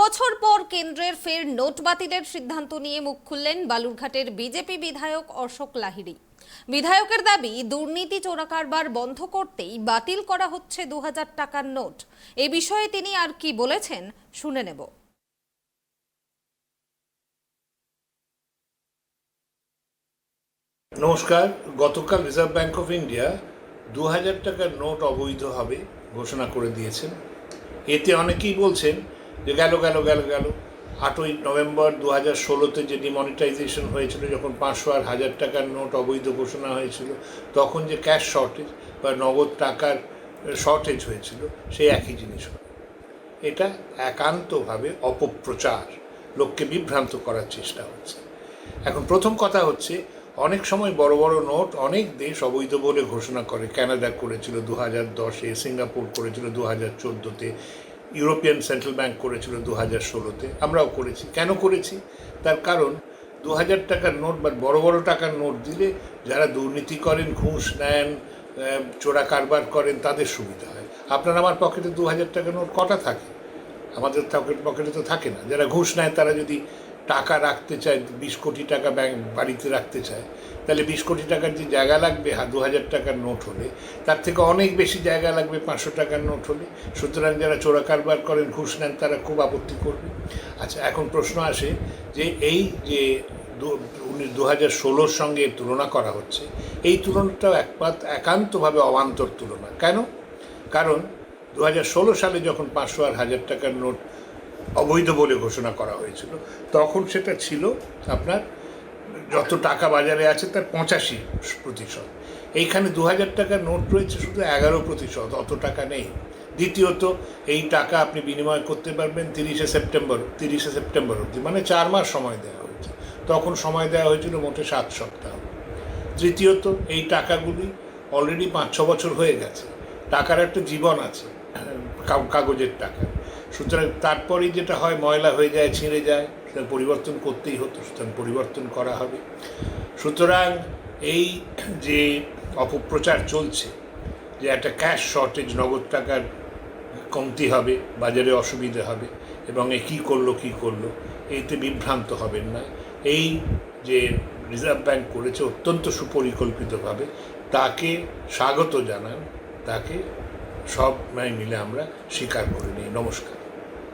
বছর পর কেন্দ্রের ফের নোট বাতিলের সিদ্ধান্ত নিয়ে মুখ খুললেন বালুরঘাটের বিজেপি বিধায়ক অশোক লাহিড়ী। বিধায়কের দাবি, দুর্নীতি চোরাকারবার বন্ধ করতেই বাতিল করা হচ্ছে 2000 টাকার নোট। এ বিষয়ে তিনি আর কি বলেছেন শুনে নেব। নমস্কার। গতকাল রিজার্ভ ব্যাংক অফ ইন্ডিয়া 2000 টাকার নোট অবৈধ হবে ঘোষণা করে দিয়েছেন। এতে অনেকেই বলছেন যে গেল 8ই নভেম্বর 2016-তে যে ডিমনিটাইজেশন হয়েছিল, যখন 500 আর 1000 টাকার নোট অবৈধ ঘোষণা হয়েছিল, তখন যে ক্যাশ শর্টেজ বা নগদ টাকার শর্টেজ হয়েছিল, সেই একই জিনিস হয়। এটা একান্তভাবে অপপ্রচার, লোককে বিভ্রান্ত করার চেষ্টা হচ্ছে। এখন প্রথম কথা হচ্ছে, অনেক সময় বড় বড় নোট অনেক দেশ অবৈধ বলে ঘোষণা করে। কানাডা করেছিল 2010-এ, সিঙ্গাপুর করেছিল 2014-তে, ইউরোপিয়ান সেন্ট্রাল ব্যাংক করেছিল 2016-তে, আমরাও করেছি। কেন করেছি? তার কারণ 2000 টাকার নোট বা বড় বড় টাকার নোট দিলে যারা দুর্নীতি করেন, ঘুষ নেন, চোরা কারবার করেন, তাদের সুবিধা হয়। আপনার আমার পকেটে 2000 টাকার নোট কটা থাকে? আমাদের পকেটে তো থাকে না। যারা ঘুষ নেয় তারা যদি টাকা রাখতে চায়, 20 কোটি টাকা ব্যাংক বাড়িতে রাখতে চায়, তাহলে 20 কোটি টাকার যে জায়গা লাগবে 2000 টাকার নোট হলে, তার থেকে অনেক বেশি জায়গা লাগবে 500 টাকার নোট হলে। সুতরাং যারা চোরা কারবার করেন, ঘুষ নেন, তারা খুব আপত্তি করবে। আচ্ছা, এখন প্রশ্ন আসে যে এই যে 2016-র সঙ্গে তুলনা করা হচ্ছে, এই তুলনাটাও একান্তভাবে অবান্তর তুলনা। কেন? কারণ 2016 সালে যখন 500 আর 1000 টাকার নোট অবৈধ বলে ঘোষণা করা হয়েছিল, তখন সেটা ছিল আপনার যত টাকা বাজারে আছে তার 85%। এইখানে 2000 টাকার নোট রয়েছে শুধু 11%, অত টাকা নেই। দ্বিতীয়ত, এই টাকা আপনি বিনিময় করতে পারবেন 30শে সেপ্টেম্বর অবধি, মানে 4 মাস সময় দেওয়া হয়েছে। তখন সময় দেওয়া হয়েছিল মোটে 7 সপ্তাহ। তৃতীয়ত, এই টাকাগুলি অলরেডি 5-6 বছর হয়ে গেছে। টাকার একটা জীবন আছে, কাগজের টাকা। সুতরাং তারপরেই যেটা হয়, ময়লা হয়ে যায়, ছিঁড়ে যায়, সেটা পরিবর্তন করতেই হতো, সুতরাং পরিবর্তন করা হবে। সুতরাং এই যে অপপ্রচার চলছে যে একটা ক্যাশ শর্টেজ, নগদ টাকার কমতি হবে, বাজারে অসুবিধে হবে, এবং এ কী করলো, এইতে বিভ্রান্ত হবেন না। এই যে রিজার্ভ ব্যাংক করেছে অত্যন্ত সুপরিকল্পিতভাবে, তাকে স্বাগত জানান, তাকে সব মিলে আমরা স্বীকার করে নিই। নমস্কার।